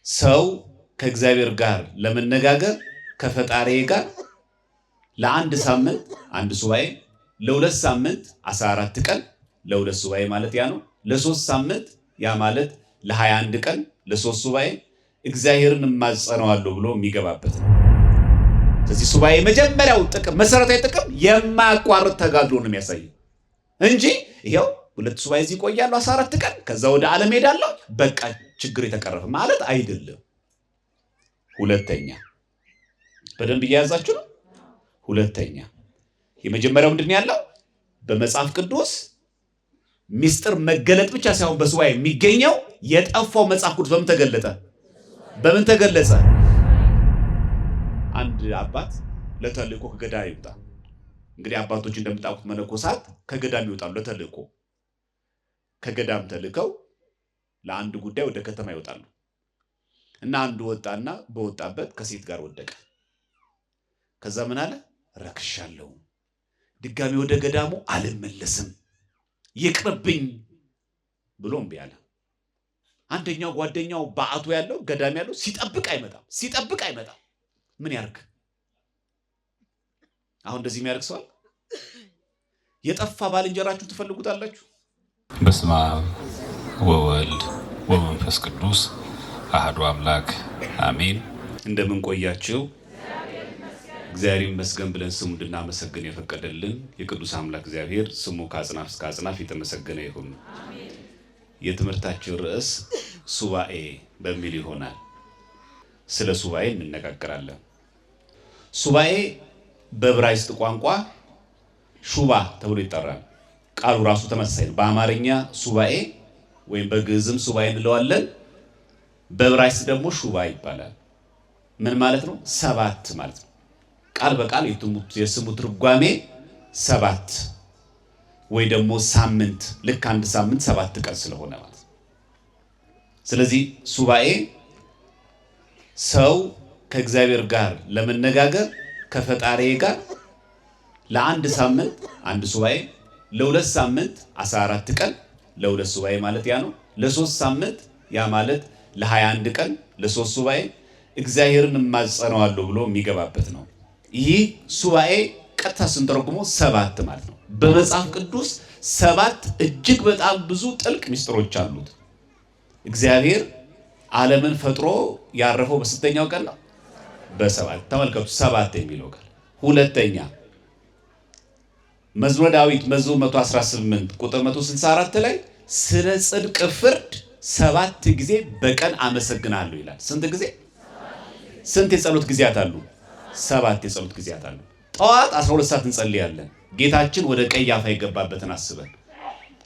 ሰው ከእግዚአብሔር ጋር ለመነጋገር ከፈጣሪዬ ጋር ለአንድ ሳምንት አንድ ሱባኤ፣ ለሁለት ሳምንት 14 ቀን ለሁለት ሱባኤ ማለት ያ ነው። ለሶስት ሳምንት ያ ማለት ለ21 ቀን ለሶስት ሱባኤ እግዚአብሔርን እማጸነዋለሁ ብሎ የሚገባበት ነው። ስለዚህ ሱባኤ መጀመሪያው ጥቅም መሰረታዊ ጥቅም የማያቋርጥ ተጋድሎ ነው የሚያሳየው እንጂ ይሄው ሁለት ሱባኤ እዚህ ቆያለሁ 14 ቀን ከዛ ወደ ዓለም ሄዳለሁ በቃ ችግር የተቀረፈ ማለት አይደለም። ሁለተኛ በደንብ እያያዛችሁ ነው። ሁለተኛ የመጀመሪያው ምንድን ያለው በመጽሐፍ ቅዱስ ሚስጥር መገለጥ ብቻ ሳይሆን በሱባኤ የሚገኘው የጠፋው መጽሐፍ ቅዱስ በምን ተገለጠ? በምን ተገለጸ? አንድ አባት ለተልእኮ ከገዳም ይወጣ። እንግዲህ አባቶች እንደምታውቁት መነኮሳት ከገዳም ይወጣሉ ለተልእኮ። ከገዳም ተልከው ለአንድ ጉዳይ ወደ ከተማ ይወጣሉ እና አንዱ ወጣና በወጣበት ከሴት ጋር ወደቀ። ከዛ ምን አለ? ረክሻለሁ፣ ድጋሚ ወደ ገዳሙ አልመለስም፣ ይቅርብኝ ብሎ እምቢ አለ። አንደኛው ጓደኛው በአቱ ያለው ገዳም ያለው ሲጠብቅ አይመጣም። ምን ያርግ? አሁን እንደዚህ የሚያርግ ሰው አለ? የጠፋ ባልንጀራችሁ ትፈልጉታላችሁ? በስመ አብ ወወልድ ወመንፈስ ቅዱስ አሐዱ አምላክ አሜን። እንደምን ቆያችሁ? እግዚአብሔር ይመስገን ብለን ስሙ እንድናመሰግን የፈቀደልን የቅዱስ አምላክ እግዚአብሔር ስሙ ከአጽናፍ እስከ አጽናፍ የተመሰገነ ይሁን። የትምህርታችን ርዕስ ሱባኤ በሚል ይሆናል። ስለ ሱባኤ እንነጋገራለን። ሱባኤ በዕብራይስጥ ቋንቋ ሹባ ተብሎ ይጠራል። ቃሉ ራሱ ተመሳሳይ ነው። በአማርኛ ሱባኤ ወይም በግዕዝም ሱባኤ እንለዋለን። በዕብራይስጥ ደግሞ ሹባ ይባላል። ምን ማለት ነው? ሰባት ማለት ነው። ቃል በቃል የስሙ ትርጓሜ ሰባት ወይ ደግሞ ሳምንት፣ ልክ አንድ ሳምንት 7 ቀን ስለሆነ ማለት ነው። ስለዚህ ሱባኤ ሰው ከእግዚአብሔር ጋር ለመነጋገር ከፈጣሪዬ ጋር ለአንድ ሳምንት አንድ ሱባኤ፣ ለሁለት ሳምንት 14 ቀን ለሁለት ሱባኤ ማለት ያ ነው። ለሶስት ሳምንት ያ ማለት ለ21 ቀን ለሶስት ሱባኤ እግዚአብሔርን እማጸነዋለሁ ብሎ የሚገባበት ነው። ይህ ሱባኤ ቀጥታ ስንተረጉመው ሰባት ማለት ነው። በመጽሐፍ ቅዱስ ሰባት እጅግ በጣም ብዙ ጥልቅ ምስጢሮች አሉት። እግዚአብሔር ዓለምን ፈጥሮ ያረፈው በስንተኛው ቀን ነው? በሰባት። ተመልከቱ ሰባት የሚለው ቃል። ሁለተኛ መዝሙረ ዳዊት መዝሙር 118 ቁጥር 164 ላይ ስለ ጽድቅ ፍርድ 7 ጊዜ በቀን አመሰግናለሁ ይላል። ስንት ጊዜ? ስንት የጸሎት ጊዜያት አሉ? 7 የጸሎት ጊዜያት አሉ። ጠዋት 12 ሰዓት እንጸልያለን ጌታችን ወደ ቀያፋ የገባበትን አስበን።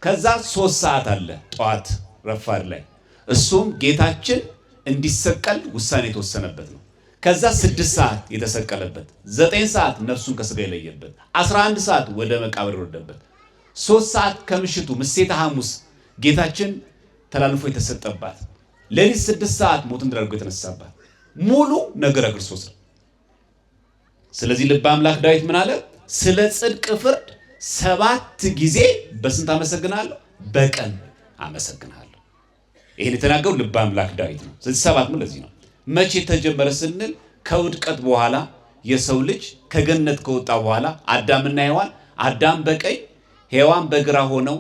ከዛ 3 ሰዓት አለ ጠዋት ረፋድ ላይ፣ እሱም ጌታችን እንዲሰቀል ውሳኔ የተወሰነበት ነው። ከዛ 6 ሰዓት የተሰቀለበት፣ 9 ሰዓት ነፍሱን ከስጋ የለየበት፣ 11 ሰዓት ወደ መቃብር የወረደበት፣ 3 ሰዓት ከምሽቱ ምሴተ ሐሙስ ጌታችን ተላልፎ የተሰጠባት፣ ሌሊት 6 ሰዓት ሞትን ተደርጎ የተነሳባት ሙሉ ነገረ ክርስቶስ ነው። ስለዚህ ልበ አምላክ ዳዊት ምን አለ? ስለ ጽድቅ ፍርድ 7 ጊዜ በስንት አመሰግናለሁ? በቀን አመሰግናለሁ። ይሄን የተናገረው ልበ አምላክ ዳዊት ነው። ስለዚህ 7 ምን ለዚህ ነው። መቼ ተጀመረ ስንል ከውድቀት በኋላ የሰው ልጅ ከገነት ከወጣ በኋላ አዳምና ሔዋን፣ አዳም በቀኝ ሔዋን በግራ ሆነው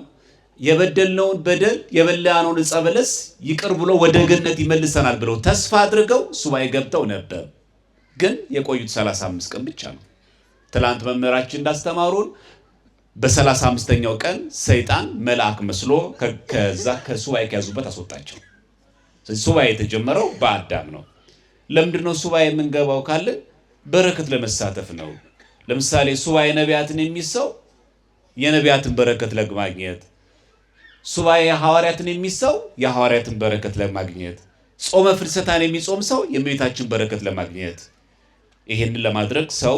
የበደልነውን በደል የበላነውን ዕፀ በለስ ይቅር ብሎ ወደ ገነት ይመልሰናል ብለው ተስፋ አድርገው ሱባኤ ገብተው ነበር። ግን የቆዩት 35 ቀን ብቻ ነው። ትላንት መምህራችን እንዳስተማሩን በ35ኛው ቀን ሰይጣን መልአክ መስሎ ከዛ ከሱባኤ ከያዙበት አስወጣቸው። ስለዚህ ሱባኤ የተጀመረው በአዳም ነው። ለምንድን ነው ሱባኤ የምንገባው ካልን በረከት ለመሳተፍ ነው። ለምሳሌ ሱባኤ ነቢያትን የሚሰው የነቢያትን በረከት ለማግኘት፣ ሱባኤ ሐዋርያትን የሚሰው የሐዋርያትን በረከት ለማግኘት፣ ጾመ ፍልሰታን የሚጾም ሰው የእመቤታችን በረከት ለማግኘት። ይሄንን ለማድረግ ሰው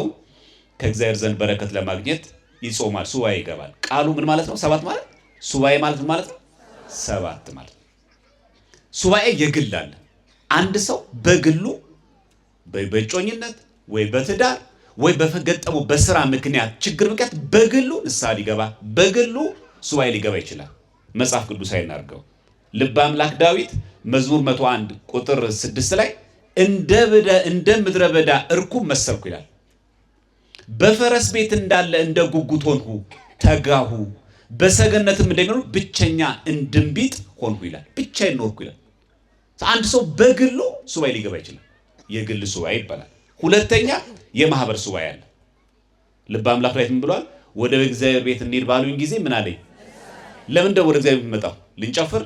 ከእግዚአብሔር ዘንድ በረከት ለማግኘት ይጾማል፣ ሱባኤ ይገባል። ቃሉ ምን ማለት ነው? ሰባት ማለት ሱባኤ ማለት ምን ማለት ነው? ሰባት ማለት ነው። ሱባኤ የግል አለ። አንድ ሰው በግሉ በእጮኝነት ወይ በትዳር ወይ በገጠመው በስራ ምክንያት ችግር ምክንያት በግሉ ንስሐ ሊገባ በግሉ ሱባኤ ሊገባ ይችላል። መጽሐፍ ቅዱስ አይናርገው። ልበ አምላክ ዳዊት መዝሙር 101 ቁጥር 6 ላይ እንደ ምድረ በዳ እርኩም መሰልኩ ይላል። በፈረስ ቤት እንዳለ እንደ ጉጉት ሆንሁ ተጋሁ፣ በሰገነትም እንደሚኖር ብቸኛ እንድንቢጥ ሆንሁ ይላል። ብቻዬን ኖርኩ ይላል። አንድ ሰው በግሉ ሱባኤ ሊገባ ይችላል። የግል ሱባኤ ይባላል። ሁለተኛ የማህበር ሱባኤ አለ። ልበ አምላክ ዳዊት ምን ብሏል? ወደ እግዚአብሔር ቤት እንሂድ ባሉኝ ጊዜ ምን አለኝ? ለምን ደግሞ ወደ እግዚአብሔር የሚመጣው? ልንጨፍር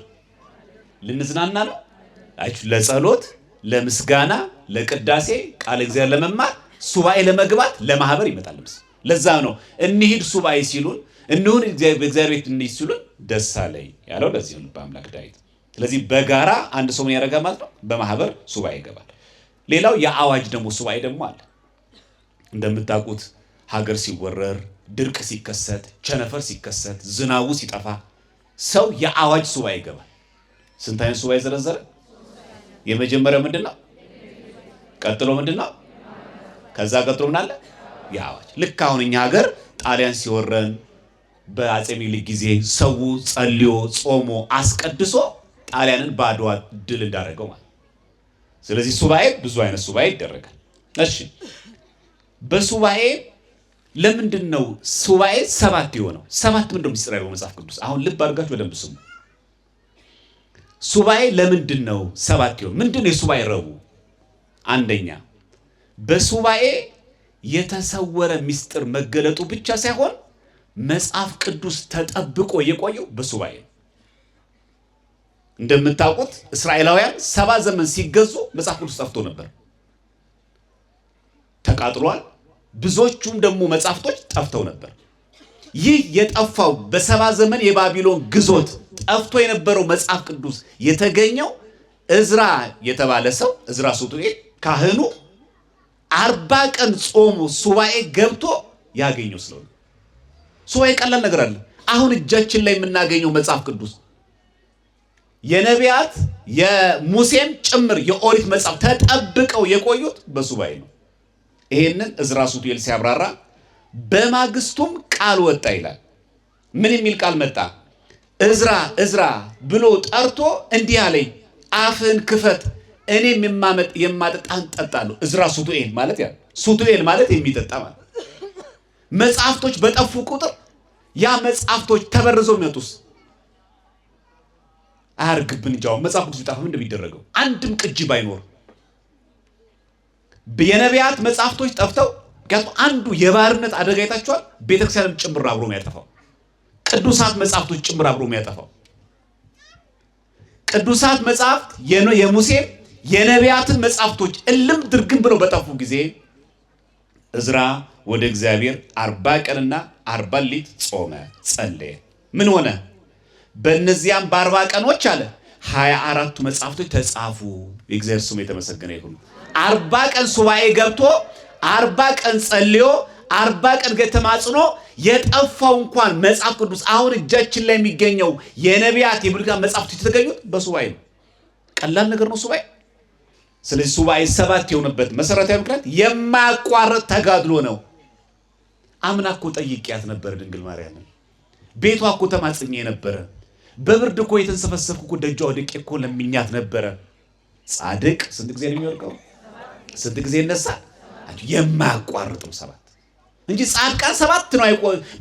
ልንዝናና ነው? ለጸሎት፣ ለምስጋና፣ ለቅዳሴ፣ ቃል እግዚአብሔር ለመማር፣ ሱባኤ ለመግባት፣ ለማህበር ይመጣል። ለዛ ነው እንሂድ ሱባኤ ሲሉን፣ እንሁን እግዚአብሔር ቤት እንሂድ ሲሉን ደስ አለኝ ያለው ለዚህ ነው ልበ አምላክ ዳዊት። ስለዚህ በጋራ አንድ ሰው ምን ያደርጋል ማለት ነው? በማህበር ሱባኤ ይገባል። ሌላው የአዋጅ ደግሞ ሱባኤ ደግሞ አለ። እንደምታውቁት ሀገር ሲወረር፣ ድርቅ ሲከሰት፣ ቸነፈር ሲከሰት፣ ዝናቡ ሲጠፋ ሰው የአዋጅ ሱባኤ ይገባል። ስንት አይነት ሱባኤ ዘረዘረ? የመጀመሪያው ምንድነው? ቀጥሎ ምንድነው? ከዛ ቀጥሎ ምን አለ? የአዋጅ። ልክ አሁን እኛ ሀገር ጣሊያን ሲወረን በአፄ ምኒልክ ጊዜ ሰው ጸልዮ ጾሞ አስቀድሶ ጣሊያንን በአድዋ ድል እንዳደረገው ማለት። ስለዚህ ሱባኤ ብዙ አይነት ሱባኤ ይደረጋል። እሺ በሱባኤ ለምንድን ነው ሱባኤ 7 የሆነው? 7 ምንድነው ሚስጥር ያለው መጽሐፍ ቅዱስ? አሁን ልብ አድርጋችሁ በደንብ ስሙ። ሱባኤ ለምንድን ነው 7 የሆነው? ምንድነው የሱባኤ ረቡ? አንደኛ በሱባኤ የተሰወረ ሚስጥር መገለጡ ብቻ ሳይሆን መጽሐፍ ቅዱስ ተጠብቆ የቆየው በሱባኤ። እንደምታውቁት እስራኤላውያን 70 ዘመን ሲገዙ መጽሐፍ ቅዱስ ጠፍቶ ነበር፣ ተቃጥሏል። ብዙዎቹም ደግሞ መጽሐፍቶች ጠፍተው ነበር። ይህ የጠፋው በ70 ዘመን የባቢሎን ግዞት ጠፍቶ የነበረው መጽሐፍ ቅዱስ የተገኘው እዝራ የተባለ ሰው እዝራ ሱቱኤል ካህኑ 40 ቀን ጾሙ ሱባኤ ገብቶ ያገኘው ስለሆነ። ሱባኤ ቀላል ነገር አለ። አሁን እጃችን ላይ የምናገኘው መጽሐፍ ቅዱስ የነቢያት የሙሴም ጭምር የኦሪት መጽሐፍ ተጠብቀው የቆዩት በሱባኤ ነው። ይሄንን እዝራ ሱቱኤል ሲያብራራ በማግስቱም ቃል ወጣ ይላል። ምን የሚል ቃል መጣ? እዝራ ብሎ ጠርቶ እንዲህ አለኝ፣ አፍን ክፈት እኔም የማጠጣህን ጠጣለሁ። እዝራ ሱቱኤል ማለት ያ ሱቱኤል ማለት የሚጠጣ ማለት። መጽሐፍቶች በጠፉ ቁጥር ያ መጽሐፍቶች ተበርዘው የሚወጡስ አያርግብን እንጂ አሁን መጽሐፍ ቅዱስ ቢጠፋ ምንድን ነው የሚደረገው? አንድም ቅጂ ባይኖር የነቢያት መጽሐፍቶች ጠፍተው ምክንያቱም አንዱ የባርነት አደጋ አይታችኋል። ቤተክርስቲያንም ጭምር አብሮ የሚያጠፋው ቅዱሳት መጽሐፍቶች ጭምር አብሮ የሚያጠፋው ቅዱሳት መጽሐፍት የሙሴ የነቢያትን መጽሐፍቶች እልም ድርግም ብለው በጠፉ ጊዜ እዝራ ወደ እግዚአብሔር 40 ቀንና 40 ሌሊት ጾመ ጸለየ። ምን ሆነ? በእነዚያም በ40 ቀኖች አለ 24ቱ መጽሐፍቶች ተጻፉ። የእግዚአብሔር ስሙ የተመሰገነ ይሁን። 40 ቀን ሱባኤ ገብቶ 40 ቀን ጸልዮ 40 ቀን ተማጽኖ የጠፋው እንኳን መጽሐፍ ቅዱስ አሁን እጃችን ላይ የሚገኘው የነቢያት የብሉይ ኪዳን መጽሐፍቶች የተገኙት በሱባኤ ነው። ቀላል ነገር ነው ሱባኤ። ስለዚህ ሱባኤ 7 የሆነበት መሰረታዊ ምክንያት የማያቋርጥ ተጋድሎ ነው። አምና እኮ ጠይቄያት ነበር ድንግል ማርያምን፣ ቤቷ እኮ ተማጽኜ ነበረ፣ በብርድ እኮ የተንሰፈሰፍኩ እኮ ደጇ ወድቄ እኮ ለምኛት ነበረ። ጻድቅ ስንት ጊዜ ነው የሚወድቀው? ስንት ጊዜ ይነሳል? የማያቋርጥም 7 እንጂ ጻድቃን 7 ነው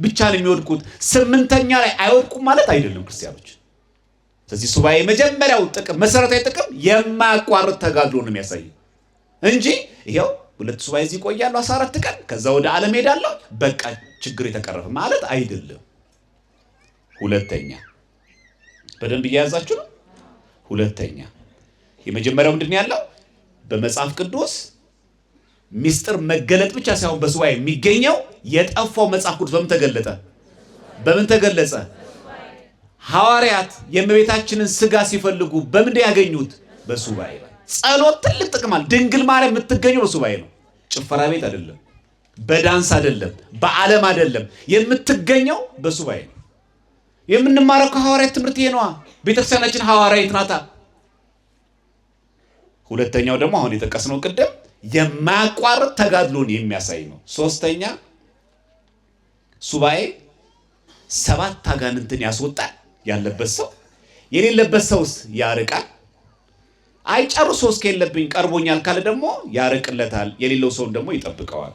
ብቻ ነው የሚወድቁት። 8ኛ ላይ አይወድቁም ማለት አይደለም ክርስቲያኖች። ስለዚህ ሱባኤ መጀመሪያው ጥቅም መሰረታዊ ጥቅም የማያቋርጥ ተጋድሎ ነው የሚያሳየው እንጂ ይሄው 2 ሱባኤ እዚህ ቆያለሁ 14 ቀን ከዛ ወደ ዓለም ሄዳለሁ በቃ ችግር የተቀረፈ ማለት አይደለም። ሁለተኛ በደንብ እያያዛችሁ ነው። ሁለተኛ የመጀመሪያው ምንድነው ያለው? በመጽሐፍ ቅዱስ ሚስጥር መገለጥ ብቻ ሳይሆን በሱባኤ የሚገኘው የጠፋው መጽሐፍ ቅዱስ በምን ተገለጠ? በምን ተገለጸ? ሐዋርያት የእመቤታችንን ስጋ ሲፈልጉ በምን ያገኙት? በሱባኤ። ጸሎት ትልቅ ጥቅም አለ። ድንግል ማርያም የምትገኘው በሱባኤ ነው። ጭፈራ ቤት አይደለም፣ በዳንስ አይደለም፣ በዓለም አይደለም። የምትገኘው በሱባኤ ነው። የምንማረው ከሐዋርያት ትምህርት ይሄ ነዋ። ቤተክርስቲያናችን ሐዋርያዊት ናታ። ሁለተኛው ደግሞ አሁን የጠቀስነው ቅድም የማያቋርጥ ተጋድሎን የሚያሳይ ነው። ሶስተኛ ሱባኤ 7 አጋንንትን ያስወጣል ያለበት ሰው የሌለበት ሰውስ ያርቃል። አይ ጨርሶ እስከሌለብኝ ቀርቦኛል ካለ ደግሞ ያርቅለታል። የሌለው ሰውን ደግሞ ይጠብቀዋል።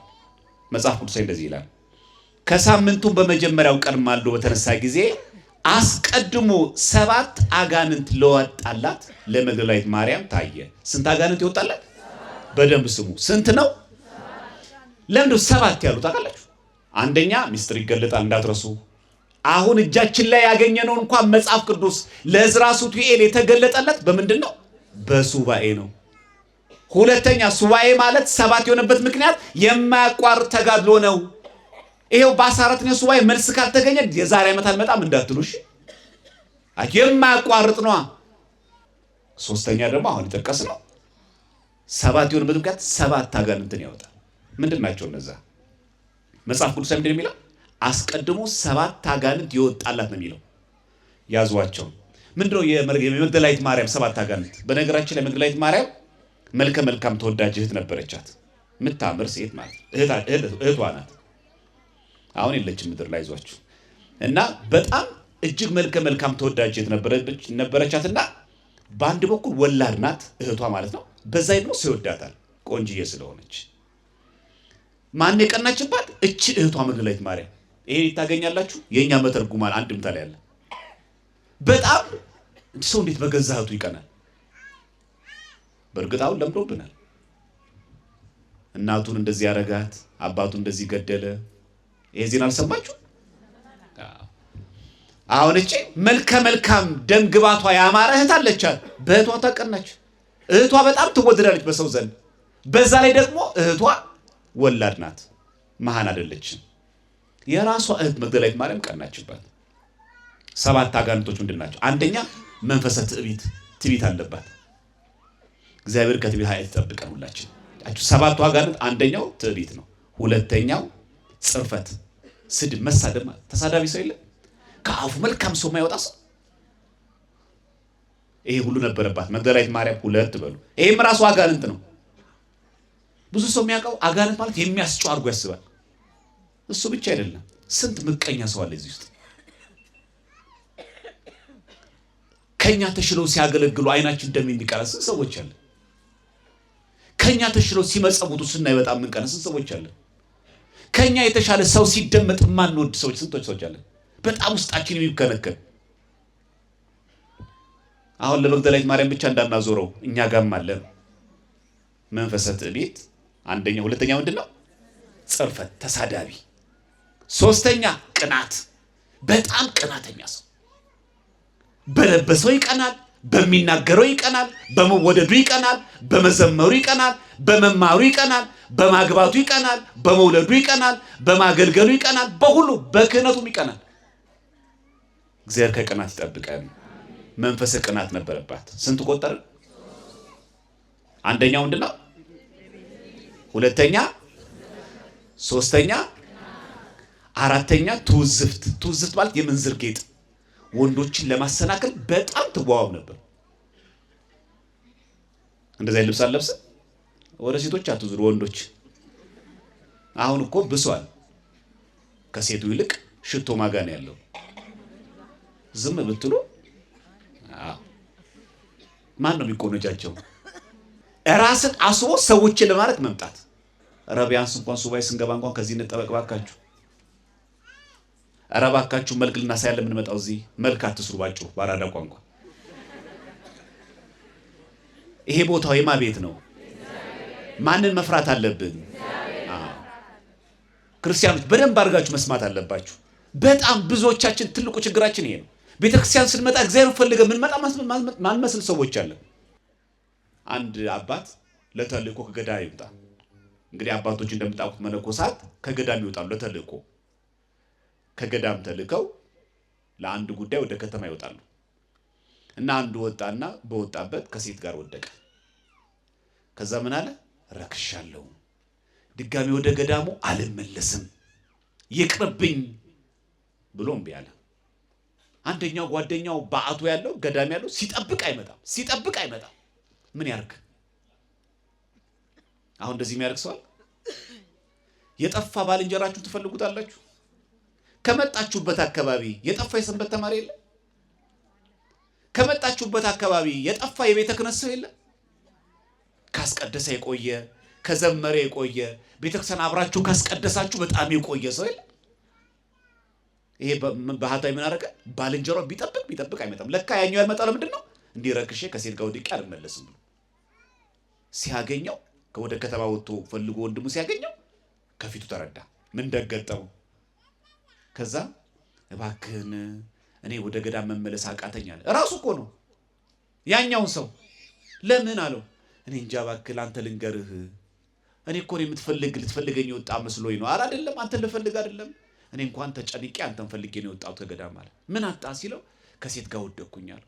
መጽሐፍ ቅዱስ እንደዚህ ይላል። ከሳምንቱ በመጀመሪያው ቀን ማልዶ በተነሳ ጊዜ አስቀድሞ 7 አጋንንት ለወጣላት ለመግደላዊት ማርያም ታየ። ስንት አጋንንት ይወጣላት? በደንብ ስሙ። ስንት ነው? ለምን 7 ያሉት ታውቃላችሁ? አንደኛ ሚስጥር ይገለጣል እንዳትረሱ። አሁን እጃችን ላይ ያገኘነው እንኳን መጽሐፍ ቅዱስ ለዕዝራ ሱቱኤል የተገለጠለት በምንድን ነው? በሱባኤ ነው። ሁለተኛ ሱባኤ ማለት 7 የሆነበት ምክንያት የማያቋርጥ ተጋድሎ ነው። ይሄው በ14ኛው ሱባኤ መልስ ካልተገኘ የዛሬ ዓመት አልመጣም እንዳትሉሽ። የማያቋርጥ ነው። ሶስተኛ ደግሞ አሁን የጠቀስነው 7 የሆነበት ምክንያት 7 አጋንንትን ያወጣል። ምንድን ናቸው እነዛ? መጽሐፍ ቅዱስ ምንድን የሚለው? አስቀድሞ 7 አጋንንት ይወጣላት ነው የሚለው። ያዟቸው። ምንድነው የመግደላዊት ማርያም 7 አጋንንት? በነገራችን ላይ መግደላዊት ማርያም መልከ መልካም ተወዳጅ እህት ነበረቻት። የምታምር ሴት ማለት እህቷ ናት። አሁን የለችም ምድር ላይ ይዟችሁ እና በጣም እጅግ መልከ መልካም ተወዳጅ እህት ነበረቻትና በአንድ በኩል ወላድ ናት እህቷ ማለት ነው። በዛ ደግሞ ሰው ይወዳታል ቆንጅዬ ስለሆነች። ማን የቀናችባት? እቺ እህቷ መግደላዊት ማርያም። ይሄን ታገኛላችሁ የኛ መተርጉማን አንድምታ ላይ ያለ። በጣም ሰው እንዴት በገዛ እህቱ ይቀናል? በእርግጥ አሁን ለምዶብናል። እናቱን እንደዚህ ያረጋት፣ አባቱን እንደዚህ ገደለ። ይሄ ዜና አልሰማችሁ? አሁን እቺ መልከ መልካም ደም ግባቷ ያማረ እህት አለቻት። በእህቷ ተቀናች። እህቷ በጣም ትወደዳለች በሰው ዘንድ። በዛ ላይ ደግሞ እህቷ ወላድ ናት፣ መሃን አይደለችም። የራሷ እህት መግደላዊት ማርያም ቀናችባት። 7 አጋንንቶች ምንድን ናቸው? አንደኛ መንፈሰ ትዕቢት አለባት። እግዚአብሔር ከትዕቢት ኃይል ይጠብቀን ሁላችን። 7ቱ አጋንንት አንደኛው ትዕቢት ነው። ሁለተኛው ጽርፈት፣ ስድብ፣ መሳደብ። ተሳዳቢ ሰው የለም ከአፉ መልካም ሰው የማይወጣ ሰው። ይሄ ሁሉ ነበረባት መግደላዊት ማርያም። 2 በሉ። ይሄም ራሱ አጋንንት ነው። ብዙ ሰው የሚያውቀው አጋንንት ማለት የሚያስጨው አድርጎ ያስባል። እሱ ብቻ አይደለም። ስንት ምቀኛ ሰው አለ እዚህ ውስጥ። ከኛ ተሽለው ሲያገለግሉ አይናችን እንደሚቀራ ስንት ሰዎች አለ። ከኛ ተሽለው ሲመጸውቱ ስናይ በጣም ምንቀና ስንት ሰዎች አለ። ከኛ የተሻለ ሰው ሲደመጥ ማንወድ ሰዎች ስንቶች ሰዎች አለ። በጣም ውስጣችን የሚከነከን። አሁን ለመግደላዊት ማርያም ብቻ እንዳናዞረው እኛ ጋርም አለ መንፈሰ ትዕቢት አንደኛ። ሁለተኛ ምንድነው? ጽርፈት፣ ተሳዳቢ። ሶስተኛ ቅናት፣ በጣም ቅናተኛ ሰው። በለበሰው ይቀናል፣ በሚናገረው ይቀናል፣ በመወደዱ ይቀናል፣ በመዘመሩ ይቀናል፣ በመማሩ ይቀናል፣ በማግባቱ ይቀናል፣ በመውለዱ ይቀናል፣ በማገልገሉ ይቀናል፣ በሁሉ በክህነቱም ይቀናል። እግዚአብሔር ከቅናት ይጠብቀን። መንፈሰ ቅናት ነበረባት። ስንት ቆጠር? አንደኛው ምንድነው? ሁለተኛ፣ ሶስተኛ፣ አራተኛ ትውዝፍት። ትውዝፍት ማለት የምንዝር ጌጥ፣ ወንዶችን ለማሰናከል በጣም ትዋዋብ ነበር። እንደዚህ ልብስ አለብሰ ወደ ሴቶች አትዙር ወንዶች። አሁን እኮ ብሷል። ከሴቱ ይልቅ ሽቶ ማጋን ያለው ዝም ብትሉ ማን ነው የሚቆነጃቸው? ራስን አስቦ ሰዎችን ለማድረግ መምጣት። ረቢያንስ እንኳን ሱባኤ ስንገባ እንኳን ከዚህ እንጠበቅ ባካችሁ። ኧረ ባካችሁ መልክ ልናሳያለን የምንመጣው እዚህ መልክ አትስሩ። ባጭሩ ባራዳ ቋንቋ ይሄ ቦታው የማ ቤት ነው? ማንን መፍራት አለብን? ክርስቲያኖች በደንብ አድርጋችሁ መስማት አለባችሁ። በጣም ብዙዎቻችን ትልቁ ችግራችን ይሄ ነው። ቤተክርስቲያን ስንመጣ እግዚአብሔር ፈልገ ምን መጣ ማንመስል ሰዎች አለ። አንድ አባት ለተልእኮ ከገዳም ይወጣ። እንግዲህ አባቶች እንደምታውቁት መነኮሳት ከገዳም ይወጣሉ ለተልእኮ። ከገዳም ተልከው ለአንድ ጉዳይ ወደ ከተማ ይወጣሉ እና አንዱ ወጣና በወጣበት ከሴት ጋር ወደቀ። ከዛ ምን አለ? ረክሻለሁ፣ ድጋሚ ወደ ገዳሙ አልመለስም፣ ይቅርብኝ ብሎ እምቢ አለ። አንደኛው ጓደኛው በአቱ ያለው ገዳም ያለው ሲጠብቅ አይመጣም። ምን ያርግ? አሁን እንደዚህ የሚያርግ ሰው አለ? የጠፋ ባልንጀራችሁን ትፈልጉታላችሁ? ከመጣችሁበት አካባቢ የጠፋ የሰንበት ተማሪ የለ? ከመጣችሁበት አካባቢ የጠፋ የቤተ ክህነት ሰው የለም? ካስቀደሰ የቆየ ከዘመረ የቆየ ቤተክርስቲያን አብራችሁ ካስቀደሳችሁ በጣም የቆየ ሰው የለም? ይሄ ባህታዊ ምን አደረገ? ባልንጀራው ቢጠብቅ አይመጣም። ለካ ያኛው ያልመጣው ለምንድን ነው? እንዲህ ረክሼ ከሴት ጋር ወድቄ አልመለስም ብሎ ሲያገኘው ከወደ ከተማ ወጥቶ ፈልጎ ወንድሙ ሲያገኘው ከፊቱ ተረዳ። ምን እንደገጠመው። ከዛ እባክህን እኔ ወደ ገዳም መመለስ አቃተኝ አለ። እራሱ እኮ ነው ያኛውን ሰው። ለምን አለው? እኔ እንጃ እባክህ አንተ ልንገርህ፣ እኔ እኮ ልትፈልገኝ የወጣ መስሎኝ ነው። ኧረ አይደለም፣ አንተን ልፈልግ አይደለም፣ እኔ እንኳን ተጨንቄ አንተን ፈልጌ ነው የወጣሁት ከገዳም አለ። ምን አጣ ሲለው ከሴት ጋር ወደቅኩኝ አለ።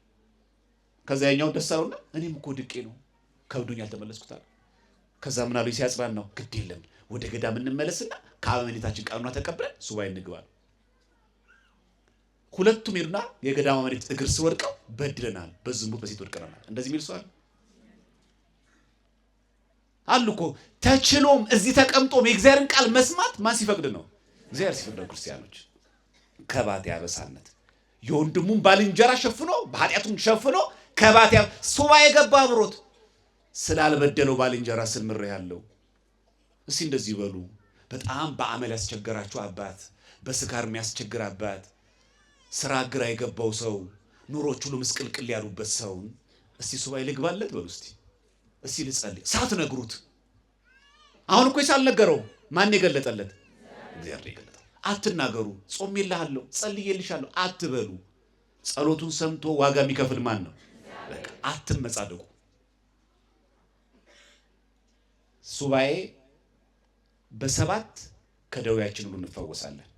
ከዛ ያኛው ደስ አለውና እኔም እኮ ድቄ ነው ከብዶኛል ተመለስኩት አለ። ከዛ ምን አለው ሲያጽናናው፣ ግድ የለም ወደ ገዳም እንመለስና ከአበምኔታችን ቀኑና ተቀብለን ሱባኤ እንግባ። ሁለቱም ሄዱና የገዳም አበምኔት እግር ስር ወድቀው በድለናል፣ በዝሙት በሴት ወድቀናል እንደዚህ የሚል ሰው አሉ እኮ። ተችሎም እዚህ ተቀምጦም የእግዚአብሔርን ቃል መስማት ማን ሲፈቅድ ነው? እግዚአብሔር ሲፈቅድ ነው። ክርስቲያኖች ከባት ያበሳነት የወንድሙን ባልንጀራ ሸፍኖ በኃጢአቱን ሸፍኖ ከባት ሱባኤ የገባ አብሮት ስላልበደለው ባልንጀራ ስል ምሬ ያለው። እስቲ እንደዚህ በሉ። በጣም በአመል ያስቸገራችሁ አባት፣ በስካር የሚያስቸግር አባት፣ ስራ ግራ የገባው ሰው፣ ኑሮች ሁሉ ምስቅልቅል ያሉበት ሰውን እስቲ ሱባኤ ልግባለት በሉ። እስቲ ልጸልይ ሳትነግሩት። አሁን እኮ ሳልነገረው ማን የገለጠለት? እግዚአብሔር የገለጠው። አትናገሩ። ጾሜልሃለሁ፣ ጸልዬልሻለሁ አትበሉ። ጸሎቱን ሰምቶ ዋጋ የሚከፍል ማን ነው? በቃ አትመጻደቁ። ሱባኤ በሰባት ከደዌያችን ሁሉ እንፈወሳለን።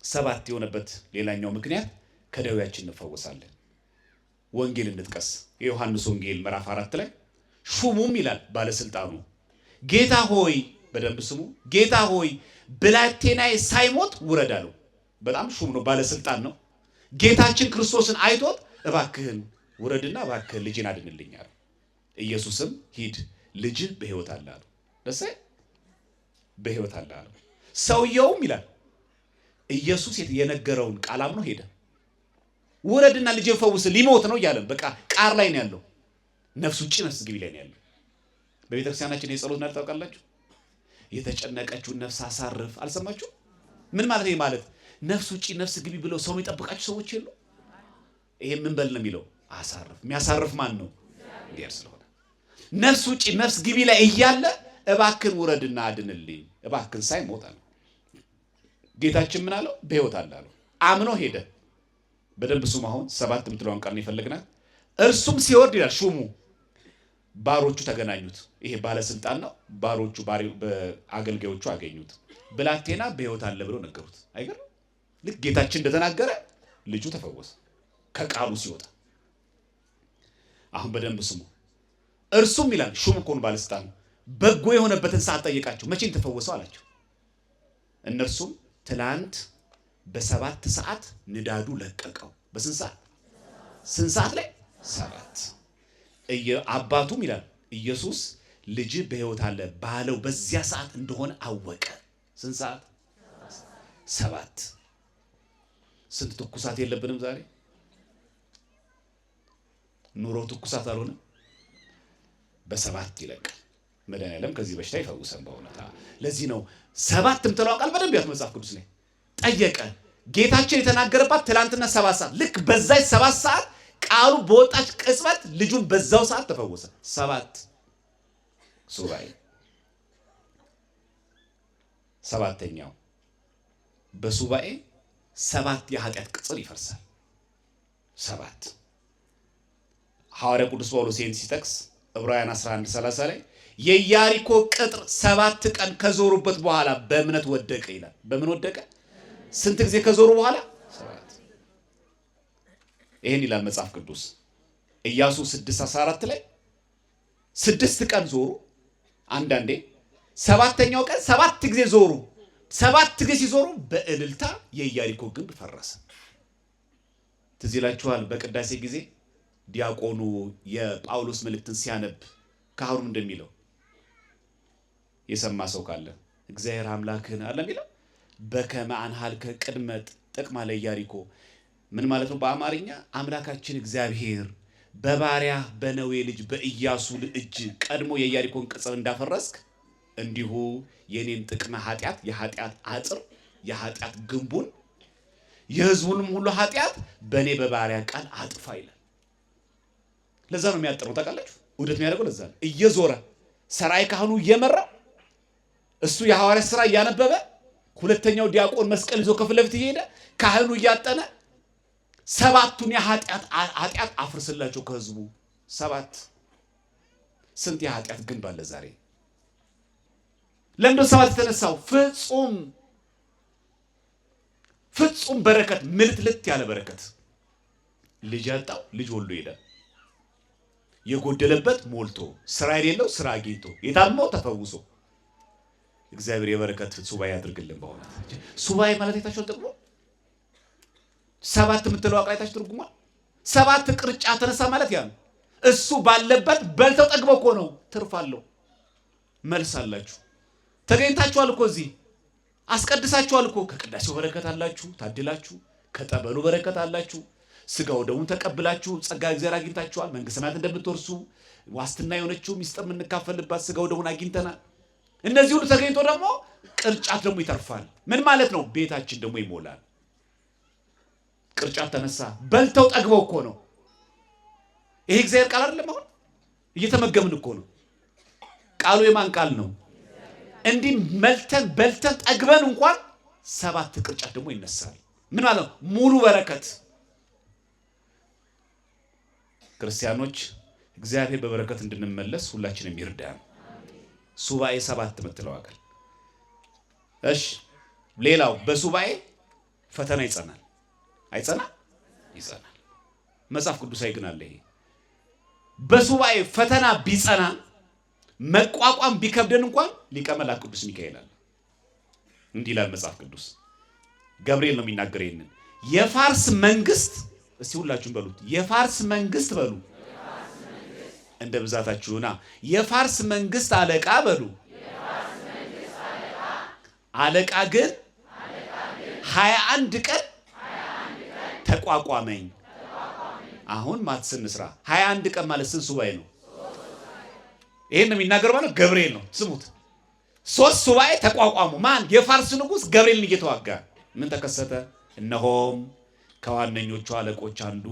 ሰባት የሆነበት ሌላኛው ምክንያት ከደዌያችን እንፈወሳለን። ወንጌል እንጥቀስ። የዮሐንስ ወንጌል ምዕራፍ 4 ላይ ሹሙም ይላል ባለስልጣኑ፣ ጌታ ሆይ፣ በደንብ ስሙ፣ ጌታ ሆይ ብላቴናዬ ሳይሞት ውረድ አለው። በጣም ሹም ነው፣ ባለስልጣን ነው። ጌታችን ክርስቶስን አይቶት እባክህን ውረድና እባክህን ልጅን አድንልኝ አለው። ኢየሱስም ሂድ ልጅህ በሕይወት አለ አለው። ደስ በሕይወት አለ አለው። ሰውየውም ይላል ኢየሱስ የነገረውን ቃል አምኖ ሄደ። ውረድና ልጅህን ፈውስ፣ ሊሞት ነው እያለን በቃ ቃር ላይ ነው ያለው። ነፍስ ውጪ ነፍስ ግቢ ላይ ነው ያለው። በቤተክርስቲያናችን የጸሎት ናል ታውቃላችሁ? የተጨነቀችውን ነፍስ አሳርፍ። አልሰማችሁ? ምን ማለት ነው? ማለት ነፍስ ውጪ ነፍስ ግቢ ብለው ሰው የሚጠብቃችሁ ሰዎች የሉ። ይሄ ምን በል ነው የሚለው? አሳርፍ። የሚያሳርፍ ማን ነው? እግዚአብሔር ስለሆነ ነፍስ ውጪ ነፍስ ግቢ ላይ እያለ እባክን ውረድና አድንልኝ እባክን ሳይሞት አለ። ጌታችን ምን አለው? በሕይወት አለ አለው። አምኖ ሄደ። በደንብ ሱም። አሁን ሰባት የምትለውን ቃል ነው የፈለግናት። እርሱም ሲወርድ ይላል ሹሙ ባሮቹ ተገናኙት። ይሄ ባለስልጣን ነው። ባሮቹ አገልጋዮቹ አገኙት። ብላቴና በሕይወት አለ ብለው ነገሩት። አይገርም? ልክ ጌታችን እንደተናገረ ልጁ ተፈወሰ ከቃሉ ሲወጣ። አሁን በደንብ ስሙ። እርሱም ይላል ሹም እኮ ነው ባለስልጣን ነው። በጎ የሆነበትን ሰዓት ጠየቃቸው። መቼም ተፈወሰው አላቸው። እነርሱም ትላንት በ7 ሰዓት ንዳዱ ለቀቀው። በስንት ሰዓት? ስንት ሰዓት ላይ? 7። አባቱም ይላል ኢየሱስ ልጅ በሕይወት አለ ባለው በዚያ ሰዓት እንደሆነ አወቀ። ስንት ሰዓት? 7። ስንት ትኩሳት የለብንም ዛሬ? ኑሮ ትኩሳት አልሆነም። በ7 ይለቃል። መድኃኒዓለም ከዚህ በሽታ ይፈውሰን በእውነት። ለዚህ ነው 7 የምትለው ቃል በደንብ ያት መጽሐፍ ቅዱስ ላይ ጠየቀ። ጌታችን የተናገረባት ትላንትና 7 ሰዓት፣ ልክ በዛች 7 ሰዓት ቃሉ በወጣች ቅጽበት ልጁን በዛው ሰዓት ተፈወሰ። 7 ሱባኤ። 7ኛው በሱባኤ 7 የኃጢአት ቅጽል ይፈርሳል። 7 ሐዋርያ ቅዱስ ጳውሎስ ይህን ሲጠቅስ ዕብራውያን 11:30 ላይ የኢያሪኮ ቅጥር 7 ቀን ከዞሩበት በኋላ በእምነት ወደቀ ይላል። በምን ወደቀ? ስንት ጊዜ ከዞሩ በኋላ? 7። ይሄን ይላል መጽሐፍ ቅዱስ። ኢያሱ 6:14 ላይ 6 ቀን ዞሩ። አንዳንዴ 7ኛው ቀን 7 ጊዜ ዞሩ። 7 ጊዜ ሲዞሩ በእልልታ የኢያሪኮ ግንብ ፈረሰ። ትዝ ይላችኋል? በቅዳሴ ጊዜ ዲያቆኑ የጳውሎስ መልእክትን ሲያነብ ካህኑ እንደሚለው የሰማ ሰው ካለ እግዚአብሔር አምላክህን አለ የሚለው በከመ አንሃልከ ቅድመ ጥቅማ ለኢያሪኮ ምን ማለት ነው? በአማርኛ አምላካችን እግዚአብሔር በባሪያ በነዌ ልጅ በኢያሱ እጅ ቀድሞ የኢያሪኮን ቅጽር እንዳፈረስክ እንዲሁ የኔን ጥቅመ ኃጢአት የኃጢአት አጥር የኃጢአት ግንቡን የሕዝቡንም ሁሉ ኃጢአት በእኔ በባሪያ ቃል አጥፋ ይላል። ለዛ ነው የሚያጥረው። ታውቃላችሁ? ውደት የሚያደርገው ለዛ ነው። እየዞረ ሰራይ ካህኑ እየመራ እሱ የሐዋርያት ሥራ እያነበበ ሁለተኛው ዲያቆን መስቀል ይዞ ከፊት ለፊት እየሄደ ካህኑ እያጠነ ሰባቱን የኃጢአት አፍርስላቸው ከሕዝቡ። ሰባት ስንት የኃጢአት ግንብ አለ ዛሬ? ለምንድነው ሰባት የተነሳው? ፍጹም በረከት፣ ምልትልት ያለ በረከት። ልጅ ያጣው ልጅ ወልዶ ሄደ። የጎደለበት ሞልቶ፣ ስራ የሌለው ስራ አግኝቶ፣ የታመመው ተፈውሶ። እግዚአብሔር የበረከት ሱባኤ ያድርግልን። በእውነት ሱባኤ ማለት የታቸው ጥቅሙ ሰባት የምትለው አቃይታችሁ ትርጉሟል። ሰባት ቅርጫ ተነሳ ማለት ያ ነው። እሱ ባለበት በልተው ጠግበው እኮ ነው። ትርፍ አለው። መልስ አላችሁ። ተገኝታችኋል እኮ እዚህ አስቀድሳችኋል እኮ። ከቅዳሴው በረከት አላችሁ ታድላችሁ። ከጠበሉ በረከት አላችሁ። ስጋው ደሙን ተቀብላችሁ ጸጋ እግዚአብሔር አግኝታችኋል። መንግሥተ ሰማያት እንደምትወርሱ ዋስትና የሆነችው ሚስጥር የምንካፈልባት ስጋው ደሙን አግኝተናል። እነዚህ ሁሉ ተገኝቶ ደግሞ ቅርጫት ደግሞ ይተርፋል። ምን ማለት ነው? ቤታችን ደግሞ ይሞላል። ቅርጫት ተነሳ። በልተው ጠግበው እኮ ነው። ይሄ እግዚአብሔር ቃል አይደለም? አሁን እየተመገምን እኮ ነው። ቃሉ የማን ቃል ነው? እንዲህ መልተን በልተን ጠግበን እንኳን ሰባት ቅርጫት ደግሞ ይነሳል። ምን ማለት ነው? ሙሉ በረከት። ክርስቲያኖች እግዚአብሔር በበረከት እንድንመለስ ሁላችንም ይርዳን። ሱባኤ ሰባት የምትለው አካል። እሺ፣ ሌላው በሱባኤ ፈተና ይጸናል። አይጸና? ይጸናል። መጽሐፍ ቅዱሳዊ ግን አለ። ይሄ በሱባኤ ፈተና ቢጸና መቋቋም ቢከብደን እንኳን ሊቀ መላእክት ቅዱስ ሚካኤል አለ። እንዲህ ይላል መጽሐፍ ቅዱስ። ገብርኤል ነው የሚናገር ይሄንን። የፋርስ መንግስት፣ እስቲ ሁላችሁም በሉት፣ የፋርስ መንግስት በሉ እንደ ብዛታችሁና፣ የፋርስ መንግስት አለቃ በሉ፣ አለቃ ግን 21 ቀን ተቋቋመኝ። አሁን ማትስን ስራ 21 ቀን ማለት ስንት ሱባኤ ነው? ይሄን ነው የሚናገረው ማለት ገብርኤል ነው። ስሙት። 3 ሱባኤ ተቋቋሙ። ማን? የፋርስ ንጉስ ገብርኤልን እየተዋጋ። ምን ተከሰተ? እነሆም ከዋነኞቹ አለቆች አንዱ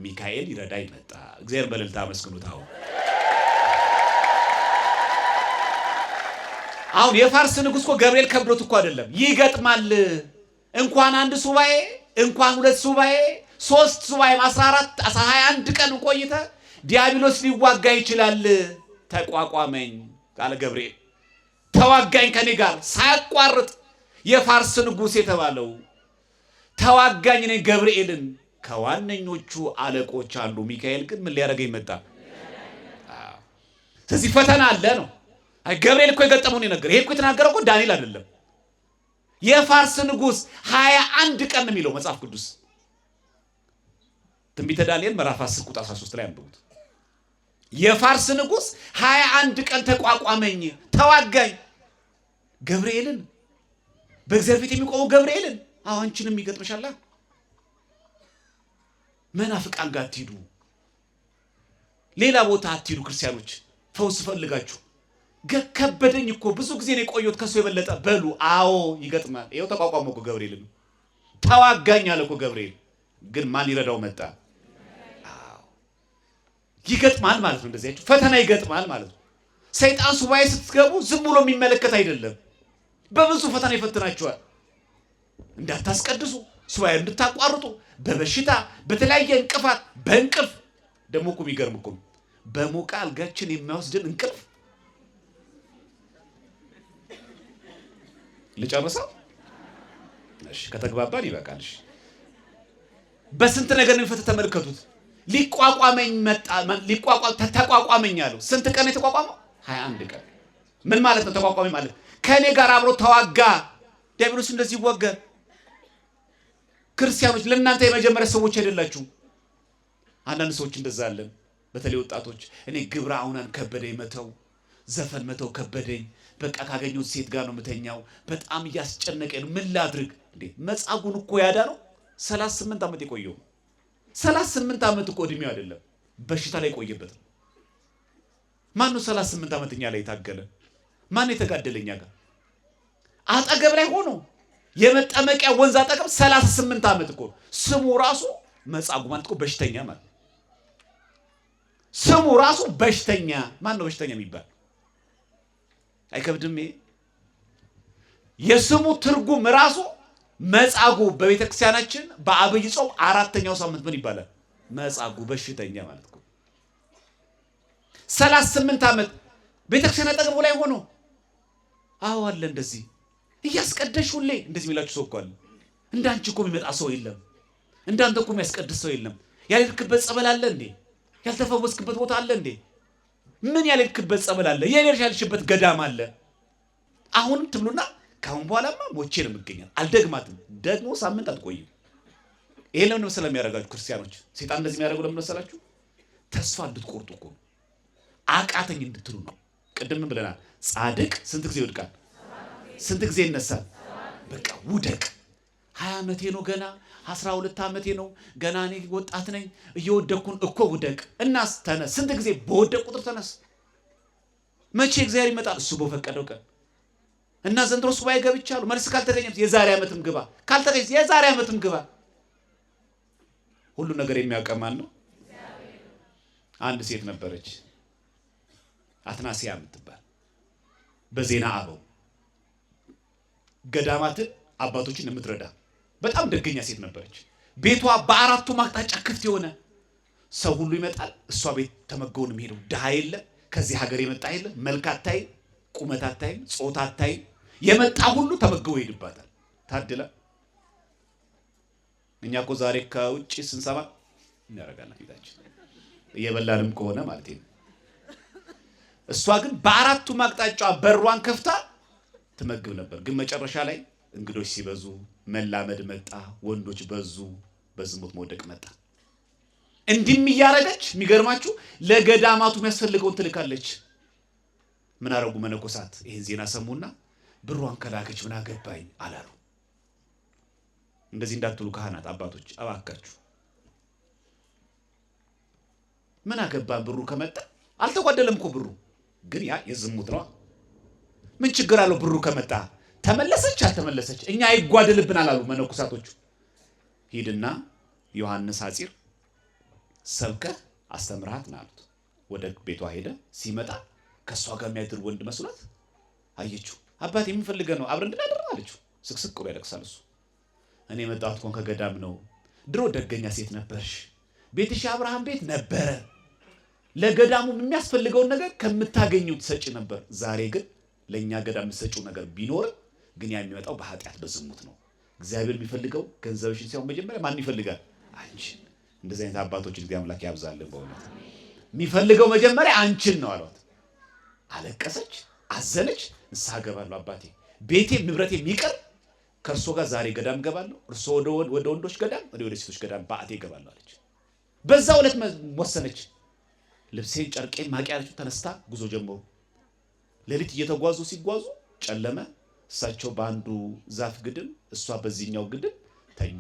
ሚካኤል ይረዳኝ መጣ። እግዚአብሔር በእልልታ አመስግኑት። አሁን የፋርስ ንጉስ እኮ ገብርኤል ከብዶት እኮ አይደለም፣ ይገጥማል። እንኳን አንድ ሱባኤ እንኳን 2 ሱባኤ 3 ሱባኤ 14 21 ቀን ቆይተ ዲያብሎስ ሊዋጋ ይችላል። ተቋቋመኝ ቃለ ገብርኤል ተዋጋኝ ከኔ ጋር ሳያቋርጥ። የፋርስ ንጉስ የተባለው ተዋጋኝ እኔ ገብርኤልን። ከዋነኞቹ አለቆች አንዱ ሚካኤል ግን ምን ሊያደርገኝ መጣ? ስለዚህ ፈተና አለ ነው። አይ ገብርኤል እኮ የገጠመውን ነገር ይሄ እኮ የተናገረው እኮ ዳንኤል አይደለም። የፋርስ ንጉስ 21 ቀን ነው የሚለው መጽሐፍ ቅዱስ። ትንቢተ ዳንኤል ምዕራፍ 10 ቁጥር 13 ላይ አንብቡት። የፋርስ ንጉስ 21 ቀን ተቋቋመኝ፣ ተዋጋኝ። ገብርኤልን በእግዚአብሔር ፊት የሚቆመው ገብርኤልን አንቺንም ይገጥምሻል። መናፍቃን ጋር አትሂዱ፣ ሌላ ቦታ አትሂዱ። ክርስቲያኖች ፈውስ ፈልጋችሁ ከበደኝ እኮ ብዙ ጊዜ ነው የቆየሁት ከሱ የበለጠ በሉ። አዎ ይገጥማል። ይኸው ተቋቋመው እኮ ገብርኤልን ተዋጋኝ አለ እኮ ገብርኤል። ግን ማን ይረዳው መጣ? ይገጥማል ማለት ነው። እንደዚህ ፈተና ይገጥማል ማለት ነው። ሰይጣን ሱባኤ ስትገቡ ዝም ብሎ የሚመለከት አይደለም። በብዙ ፈተና ይፈትናችኋል። እንዳታስቀድሱ፣ ሱባኤ እንድታቋርጡ፣ በበሽታ በተለያየ እንቅፋት፣ በእንቅልፍ ደግሞ እኮ የሚገርም እኮ በሞቃ አልጋችን የሚያወስድን እንቅልፍ ልጨርሰው። እሺ ከተግባባን ይበቃል። እሺ በስንት ነገር ነው የሚፈተው? ተመልከቱት። ሊቋቋመኝ መጣ። ተቋቋመኝ አለው። ስንት ቀን የተቋቋመው? 21 ቀን። ምን ማለት ነው ተቋቋመኝ ማለት? ከኔ ጋር አብሮ ተዋጋ። ዲያብሎስ እንደዚህ ይዋጋ። ክርስቲያኖች ለእናንተ የመጀመሪያ ሰዎች አይደላችሁ። አንዳንድ ሰዎች እንደዛ አለን። በተለይ ወጣቶች እኔ ግብረ አሁናን ከበደኝ መተው፣ ዘፈን መተው ከበደኝ፣ በቃ ካገኘሁት ሴት ጋር ነው የምተኛው፣ በጣም እያስጨነቀኝ ነው፣ ምን ላድርግ? እንዴ መጻጉን እኮ ያዳ ነው 38 ዓመት የቆየው 38 ዓመት እኮ እድሜው አይደለም በሽታ ላይ ቆየበት ነው። ማን ነው 38 ዓመት እኛ ላይ የታገለ? ማን የተጋደለኛ ጋር አጠገብ ላይ ሆኖ የመጠመቂያ ወንዝ አጠገብ 38 ዓመት እኮ ስሙ ራሱ መጻጉዕ ማለት እኮ በሽተኛ ማለት ስሙ ራሱ በሽተኛ። ማን ነው በሽተኛ የሚባል? አይከብድም? የስሙ ትርጉም ራሱ መጻጉዕ በቤተክርስቲያናችን በአብይ ጾም 4ኛው ሳምንት ምን ይባላል? መጻጉዕ በሽተኛ ማለት ነው። 38 ዓመት ቤተክርስቲያን አጠገቡ ላይ ሆኖ አዎ አለ እንደዚህ እያስቀደሽ ሁሌ እንደዚህ የሚላችሁ ሰው እኮ አለ። እንዳንቺ እኮ የሚመጣ ሰው የለም፣ እንዳንተ እኮ የሚያስቀድስ ሰው የለም። ያልሄድክበት ጸበል አለ እንዴ? ያልተፈወስክበት ቦታ አለ እንዴ? ምን ያልሄድክበት ጸበል አለ? ያልሄድሽበት ገዳም አለ? አሁንም ትብሉና ካሁን በኋላማ ሞቼ ነው የምገኘው አልደግማትም። ደግሞ ሳምንት አትቆይም። ይሄ ለምን መሰለ የሚያደርጋችሁ ክርስቲያኖች፣ ሰይጣን እንደዚህ የሚያደርገው ለምን መሰላችሁ? ተስፋ እንድትቆርጡ እኮ አቃተኝ እንድትሉ ነው። ቅድም ብለናል። ጻድቅ ስንት ጊዜ ይወድቃል? ስንት ጊዜ ይነሳል? በቃ ውደቅ። 20 ዓመቴ ነው ገና 12 ዓመቴ ነው ገና እኔ ወጣት ነኝ እየወደቅኩን እኮ ውደቅ። እናስ ተነስ። ስንት ጊዜ በወደቅ ቁጥር ተነስ። መቼ እግዚአብሔር ይመጣል? እሱ በፈቀደው ቀን እና ዘንድሮ ሱባኤ ገብቻለሁ መልስ ካልተገኘም የዛሬ ዓመትም ግባ፣ ካልተገኘ የዛሬ ዓመትም ግባ። ሁሉ ነገር የሚያውቀማን ነው። አንድ ሴት ነበረች አትናሲያ የምትባል በዜና አበው ገዳማትን አባቶችን የምትረዳ በጣም ደገኛ ሴት ነበረች። ቤቷ በአራቱ አቅጣጫ ክፍት የሆነ ሰው ሁሉ ይመጣል። እሷ ቤት ተመገው ነው የሚሄደው። ድሃ የለ፣ ከዚህ ሀገር የመጣ የለ፣ መልክ አታይም፣ ቁመት አታይም፣ ጾታ አታይም። የመጣ ሁሉ ተመገው ይሄድባታል። ታድላ። እኛ እኮ ዛሬ ከውጭ ስንሰማ እናረጋለን ፊታችን እየበላንም ከሆነ ማለት ነው። እሷ ግን በአራቱ አቅጣጫ በሯን ከፍታ ትመግብ ነበር። ግን መጨረሻ ላይ እንግዶች ሲበዙ መላመድ መጣ፣ ወንዶች በዙ፣ በዝሙት መውደቅ መጣ። እንዲህም እያረገች የሚገርማችሁ ለገዳማቱ የሚያስፈልገውን ትልካለች። ምን አረጉ መነኮሳት? ይሄን ዜና ሰሙና ብሯን ከላከች ምን አገባኝ አላሉ። እንደዚህ እንዳትሉ ካህናት አባቶች እባካችሁ። ምን አገባን ብሩ ከመጣ አልተጓደለም እኮ ብሩ። ግን ያ የዝሙት ነው። ምን ችግር አለው ብሩ ከመጣ? ተመለሰች አልተመለሰች እኛ አይጓደልብናል አሉ መነኮሳቶቹ። ሂድና ዮሐንስ ሐጺር ሰብከህ አስተምርሃት ና አሉት። ወደ ቤቷ ሄደ። ሲመጣ ከሷ ጋር የሚያድር ወንድ መስሏት አየችው። አባቴ የምፈልገው ነው አብረን እንድናደር አለችው። ስቅስቅ ብሎ ያለቅሳል እሱ። እኔ የመጣሁት እኮ ከገዳም ነው። ድሮ ደገኛ ሴት ነበርሽ፣ ቤትሽ አብርሃም ቤት ነበረ። ለገዳሙ የሚያስፈልገውን ነገር ከምታገኙት ሰጪ ነበር። ዛሬ ግን ለኛ ገዳም የምትሰጪው ነገር ቢኖር ግን ያ የሚመጣው በኃጢአት በዝሙት ነው። እግዚአብሔር የሚፈልገው ገንዘብሽን ሳይሆን መጀመሪያ ማን ይፈልጋል? አንቺን። እንደዚህ አይነት አባቶችን እግዚአብሔር አምላክ ያብዛልን። በእውነት የሚፈልገው መጀመሪያ አንቺን ነው አሏት። አለቀሰች፣ አዘነች። ንስሐ ገባለሁ አባቴ፣ ቤቴ ንብረቴ የሚቀር ከእርሶ ጋር ዛሬ ገዳም ገባለሁ፣ እርሶ ወደ ወንዶች ገዳም፣ እኔ ወደ ሴቶች ገዳም በአቴ ገባለሁ አለች። በዛው ዕለት ወሰነች። ልብሴን ጨርቄን ማቂያቸው ተነስታ ጉዞ ጀመሩ። ሌሊት እየተጓዙ ሲጓዙ ጨለመ። እሳቸው በአንዱ ዛፍ ግድም፣ እሷ በዚህኛው ግድም ተኙ።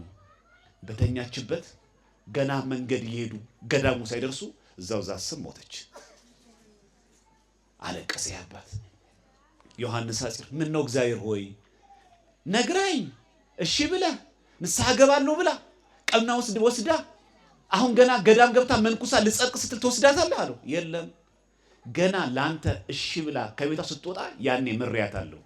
በተኛችበት ገና መንገድ እየሄዱ ገዳሙ ሳይደርሱ እዛው ዛፍ ስር ሞተች። አለቀሰ አባት ዮሐንስ ሐጺር። ምን ነው እግዚአብሔር ሆይ ነግራኝ እሺ ብለ ንስሐ ገባለሁ ብላ ቀምና ወስዳ አሁን ገና ገዳም ገብታ መንኩሳ ልጸድቅ ስትል ተወስዳታለህ አለው። የለም ገና ላንተ እሺ ብላ ከቤቷ ስትወጣ ያኔ ምሪያታለሁ።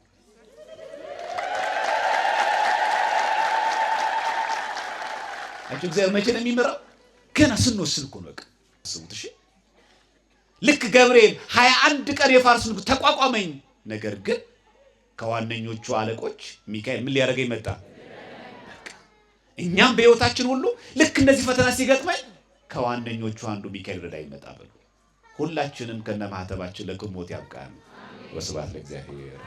እግዚአብሔር መቼ ነው የሚመራው? ገና ስንወስን እኮ ነው። በቃ አስቡት። እሺ ልክ ገብርኤል 21 ቀን የፋርስ ንጉሥ ተቋቋመኝ። ነገር ግን ከዋነኞቹ አለቆች ሚካኤል ምን ሊያደርገኝ መጣ? እኛም በሕይወታችን ሁሉ ልክ እንደዚህ ፈተና ሲገጥመኝ ከዋነኞቹ አንዱ ሚካኤል ረዳ ይመጣ በሉ። ሁላችንም ከነማህተባችን ለክሞት ያብቃን። ወስብሐት ለእግዚአብሔር።